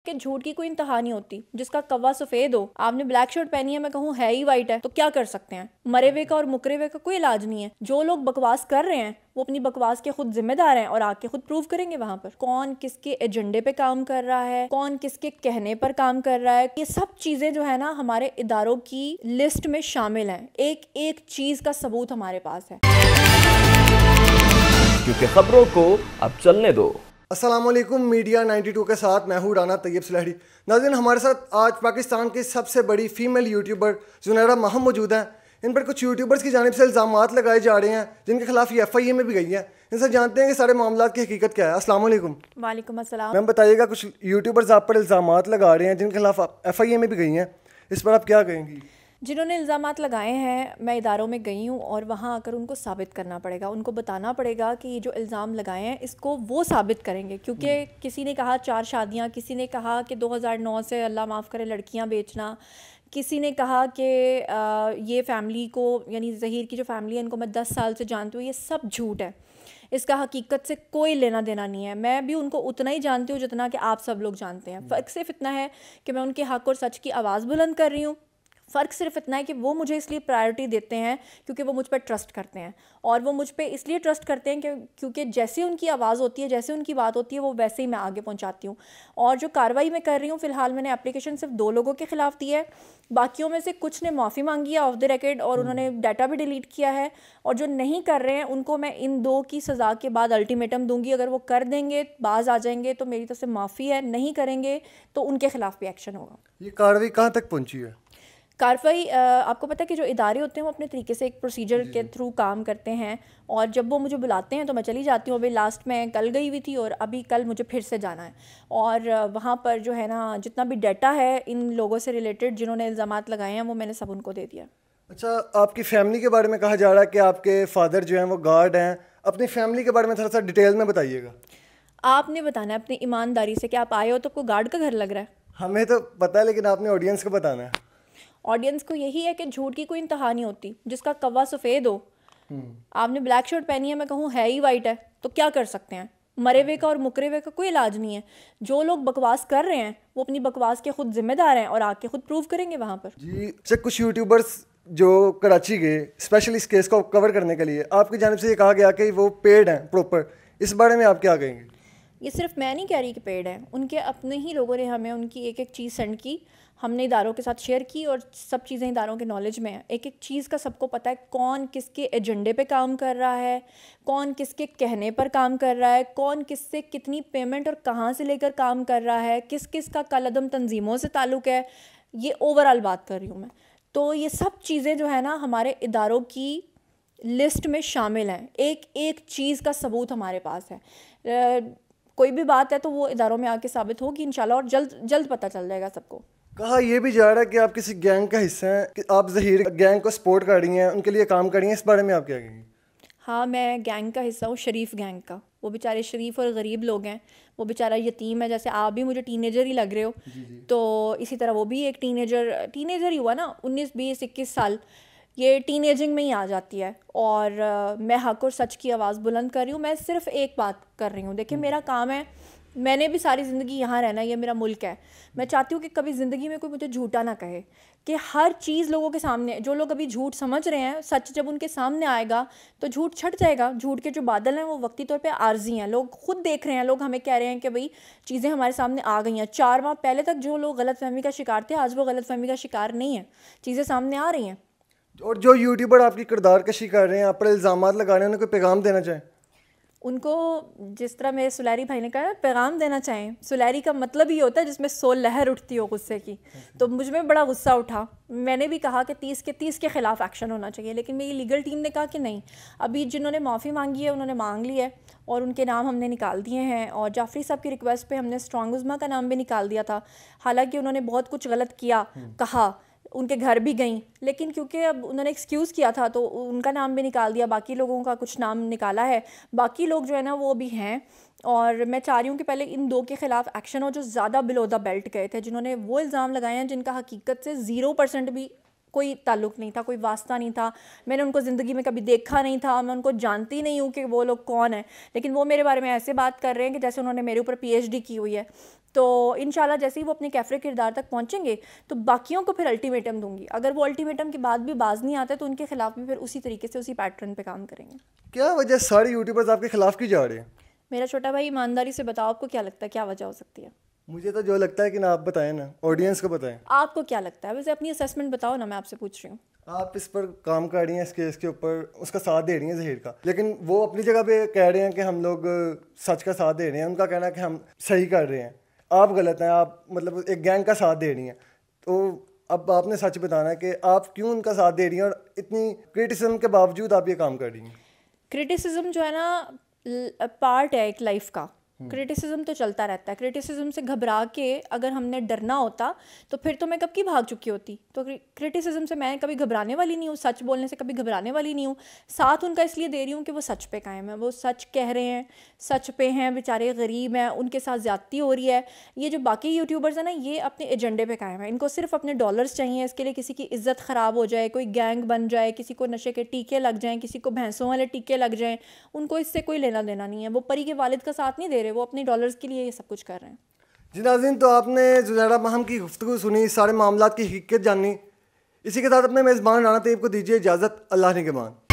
कि झूठ की कोई इंतहा नहीं होती। जिसका कव्वा सफेद हो, आपने ब्लैक शर्ट पहनी है, मैं कहूँ है ही वाइट है, तो क्या कर सकते हैं? मरे हुए का और मुकरे हुए का कोई इलाज नहीं है। जो लोग बकवास कर रहे हैं वो अपनी बकवास के खुद जिम्मेदार हैं और आके खुद प्रूव करेंगे वहां पर कौन किसके एजेंडे पे काम कर रहा है, कौन किसके कहने पर काम कर रहा है। ये सब चीजें जो है ना हमारे इदारों की लिस्ट में शामिल हैं। एक एक चीज का सबूत हमारे पास है, क्योंकि खबरों को अब चलने दो। अस्सलामुअलैकुम, मीडिया 92 के साथ मैं हूँ राना तैयब सुलहड़ी। नाज़रीन, हमारे साथ आज पाकिस्तान की सबसे बड़ी फीमेल यूट्यूबर ज़ुनैरा महम मौजूद हैं। इन पर कुछ यूट्यूबर्स की जानिब से इल्ज़ामात लगाए जा रहे हैं जिनके खिलाफ ये FIA में भी गई हैं। इनसे जानते हैं कि सारे मामला की हकीकत क्या है। अस्सलामुअलैकुम। वालेकुम अस्सलाम। मैम बताइएगा, कुछ यूट्यूबर्स आप पर इल्ज़ामात लगा रहे हैं जिनके खिलाफ FIA में भी गई हैं, इस पर आप क्या कहेंगी? जिन्होंने इल्ज़ामात लगाए हैं, मैं इदारों में गई हूँ और वहाँ आकर उनको साबित करना पड़ेगा, उनको बताना पड़ेगा कि ये जो इल्ज़ाम लगाए हैं इसको वो साबित करेंगे। क्योंकि किसी ने कहा 4 शादियाँ, किसी ने कहा कि 2009 से अल्लाह माफ़ करे लड़कियाँ बेचना, किसी ने कहा कि ये फ़ैमिली को, यानी ज़हीर की जो फ़ैमिली है इनको मैं 10 साल से जानती हूँ। ये सब झूठ है, इसका हकीकत से कोई लेना देना नहीं है। मैं भी उनको उतना ही जानती हूँ जितना कि आप सब लोग जानते हैं। फ़र्क सिर्फ इतना है कि मैं उनके हक़ और सच की आवाज़ बुलंद कर रही हूँ। फ़र्क सिर्फ इतना है कि वो मुझे इसलिए प्रायोरिटी देते हैं क्योंकि वो मुझ पर ट्रस्ट करते हैं, और वो मुझ पे इसलिए ट्रस्ट करते हैं क्योंकि जैसे उनकी आवाज़ होती है, जैसे उनकी बात होती है, वो वैसे ही मैं आगे पहुंचाती हूँ। और जो कार्रवाई मैं कर रही हूँ, फ़िलहाल मैंने एप्लीकेशन सिर्फ 2 लोगों के ख़िलाफ़ दी है। बाकियों में से कुछ ने माफ़ी मांगी है ऑफ द रिकॉर्ड और उन्होंने डाटा भी डिलीट किया है, और जो नहीं कर रहे हैं उनको मैं इन 2 की सज़ा के बाद अल्टीमेटम दूंगी। अगर वो कर देंगे, बाज आ जाएंगे, तो मेरी तरफ से माफ़ी है। नहीं करेंगे तो उनके खिलाफ़ भी एक्शन होगा। ये कार्रवाई कहाँ तक पहुँची है? कार्रवाई, आपको पता है कि जो इदारे होते हैं वो अपने तरीके से एक प्रोसीजर के थ्रू काम करते हैं, और जब वो मुझे बुलाते हैं तो मैं चली जाती हूँ। अभी लास्ट में कल गई हुई थी और अभी कल मुझे फिर से जाना है, और वहाँ पर जो है ना जितना भी डाटा है इन लोगों से रिलेटेड जिन्होंने इल्ज़ामात लगाए हैं वो मैंने सब उनको दे दिया। अच्छा, आपकी फैमिली के बारे में कहा जा रहा है कि आपके फादर जो हैं वो गार्ड हैं। अपनी फैमिली के बारे में थोड़ा सा डिटेल में बताइएगा। आपने बताना है अपनी ईमानदारी से कि आप आए हो तो आपको गार्ड का घर लग रहा है। हमें तो पता है, लेकिन आपने ऑडियंस को बताना है। ऑडियंस को यही है कि झूठ की कोई इंतहा नहीं होती। जिसका कव्वा सफ़ेद हो, आपने ब्लैक शर्ट पहनी है, मैं कहूँ है ही वाइट है, तो क्या कर सकते हैं? मरे हुए का और मुकरे हुए का कोई इलाज नहीं है। जो लोग बकवास कर रहे हैं वो अपनी बकवास के खुद जिम्मेदार हैं और आके खुद प्रूव करेंगे वहाँ पर। जी, अच्छा, कुछ यूट्यूबर्स जो कराची गए स्पेशली इस केस को कवर करने के लिए, आपकी जानिब से ये कहा गया कि वो पेड हैं प्रॉपर, इस बारे में आप क्या कहेंगे? ये सिर्फ मैं नहीं कह रही कि पेड है, उनके अपने ही लोगों ने हमें उनकी एक एक चीज़ सेंड की, हमने इदारों के साथ शेयर की, और सब चीज़ें इदारों के नॉलेज में है। एक एक चीज़ का सबको पता है, कौन किसके एजेंडे पे काम कर रहा है, कौन किसके कहने पर काम कर रहा है, कौन किससे कितनी पेमेंट और कहाँ से लेकर काम कर रहा है, किस किस का कलअदम तंजीमों से ताल्लुक़ है। ये ओवरऑल बात कर रही हूँ मैं। तो ये सब चीज़ें जो है ना हमारे इदारों की लिस्ट में शामिल हैं। एक एक चीज़ का सबूत हमारे पास है। कोई भी बात है तो वो इदारों में आके साबित होगी इंशाल्लाह, और जल्द जल्द पता चल जाएगा सबको। कहा यह भी जा रहा है कि आप किसी गैंग का हिस्सा हैं, कि आप ज़हीर गैंग को सपोर्ट कर रही हैं, उनके लिए काम कर रही हैं, इस बारे में आप क्या कहेंगी? हाँ, मैं गैंग का हिस्सा हूँ, शरीफ गैंग का। वो बेचारे शरीफ और गरीब लोग हैं, वो बेचारा यतीम है। जैसे आप भी मुझे टीनेजर ही लग रहे हो, तो इसी तरह वो भी एक टीनेजर ही हुआ ना, 19, 20, 21 साल, ये टीनेजिंग में ही आ जाती है। और मैं हक़ और सच की आवाज़ बुलंद कर रही हूँ। मैं सिर्फ एक बात कर रही हूँ, देखिए मेरा काम है, मैंने भी सारी ज़िंदगी यहाँ रहना, ये मेरा मुल्क है। मैं चाहती हूँ कि कभी ज़िंदगी में कोई मुझे झूठा ना कहे, कि हर चीज़ लोगों के सामने, जो लोग अभी झूठ समझ रहे हैं, सच जब उनके सामने आएगा तो झूठ छट जाएगा। झूठ के जो बादल हैं वो वक्ती तौर पे आर्जी हैं, लोग खुद देख रहे हैं। लोग हमें कह रहे हैं कि भाई चीज़ें हमारे सामने आ गई हैं। 4 माह पहले तक जो लोग गलतफहमी का शिकार थे, आज वो गलतफहमी का शिकार नहीं है, चीज़ें सामने आ रही हैं। और जो यूट्यूबर आपकी किरदार कशी कर रहे हैं, आप पर इल्ज़ामात लगा रहे हैं, उन्हें कोई पैगाम देना चाहें? उनको जिस तरह मेरे सुलहरी भाई ने कहा, पैगाम देना चाहें। सुलहरी का मतलब ही होता है जिसमें 100 लहर उठती हो गुस्से की। तो मुझ में बड़ा गुस्सा उठा। मैंने भी कहा कि 30 के ख़िलाफ़ एक्शन होना चाहिए, लेकिन मेरी लीगल टीम ने कहा कि नहीं, अभी जिन्होंने माफ़ी मांगी है उन्होंने मांग ली है, और उनके नाम हमने निकाल दिए हैं। और जाफरी साहब की रिक्वेस्ट पे हमने स्ट्रॉन्ग उज़्मा का नाम भी निकाल दिया था। हालांकि उन्होंने बहुत कुछ गलत किया, कहा, उनके घर भी गई, लेकिन क्योंकि अब उन्होंने एक्सक्यूज़ किया था तो उनका नाम भी निकाल दिया। बाकी लोगों का कुछ नाम निकाला है, बाकी लोग जो है ना वो भी हैं। और मैं चाह रही हूँ कि पहले इन 2 के ख़िलाफ़ एक्शन हो जो ज़्यादा बिलो द बेल्ट गए थे, जिन्होंने वो इल्ज़ाम लगाए हैं जिनका हकीकत से 0% भी कोई ताल्लुक़ नहीं था, कोई वास्ता नहीं था, मैंने उनको ज़िंदगी में कभी देखा नहीं था, मैं उनको जानती नहीं हूँ कि वो लोग कौन हैं, लेकिन वो मेरे बारे में ऐसे बात कर रहे हैं कि जैसे उन्होंने मेरे ऊपर PhD की हुई है। तो इंशाल्लाह जैसे ही वो अपने कैफरे किरदार तक पहुँचेंगे तो बाकियों को फिर अल्टीमेटम दूंगी। अगर वो अल्टीमेटम के बाद भी बाज नहीं आते तो उनके खिलाफ भी फिर उसी तरीके से उसी पैटर्न पे काम करेंगे। क्या वजह सारे यूट्यूबर्स आपके खिलाफ क्यों जा रहे हैं? मेरा छोटा भाई ईमानदारी से बताओ, आपको क्या लगता है क्या वजह हो सकती है? मुझे तो जो लगता है कि ना आप बताएं ना, ऑडियंस को बताएं। आपको क्या लगता है? वैसे अपनी असेसमेंट बताओ ना, मैं आपसे पूछ रही हूँ। आप इस पर काम कर रही हैं, इस केस के ऊपर उसका साथ दे रही हैं ज़हीर का, लेकिन वो अपनी जगह पे कह रहे हैं कि हम लोग सच का साथ दे रहे हैं, उनका कहना है कि हम सही कर रहे हैं, आप गलत हैं, आप मतलब एक गैंग का साथ दे रही हैं। तो अब आपने सच बताना है कि आप क्यों उनका साथ दे रही हैं और इतनी क्रिटिसिज्म के बावजूद आप ये काम कर रही हैं। क्रिटिसिज्म जो है ना पार्ट है एक लाइफ का। क्रिटिसिज्म तो चलता रहता है। क्रिटिसिज्म से घबरा के अगर हमने डरना होता तो फिर तो मैं कब की भाग चुकी होती। तो क्रिटिसिज्म से मैं कभी घबराने वाली नहीं हूँ, सच बोलने से कभी घबराने वाली नहीं हूँ। साथ उनका इसलिए दे रही हूँ कि वो सच पे कायम है, वो सच कह रहे हैं, सच पे हैं, बेचारे गरीब हैं, उनके साथ ज़्यादती हो रही है। ये जो बाकी यूट्यूबर्स हैं ना, ये अपने एजेंडे पे कायम है, इनको सिर्फ अपने डॉलर्स चाहिए। इसके लिए किसी की इज्जत ख़राब हो जाए, कोई गैंग बन जाए, किसी को नशे के टीके लग जाएँ, किसी को भैंसों वाले टीके लग जाएँ, उनको इससे कोई लेना देना नहीं है। वो परी के वालिद का साथ नहीं दे रहे, वो अपने डॉलर्स के लिए ये सब कुछ कर रहे हैं। जी नाज़रीन, तो आपने ज़ुनैरा माहम की गुफ्तगू सुनी, सारे मामलात की हकीकत जानी। इसी के साथ अपने मेज़बान राना तैयब को दीजिए इजाज़त। अल्लाह निगहबान।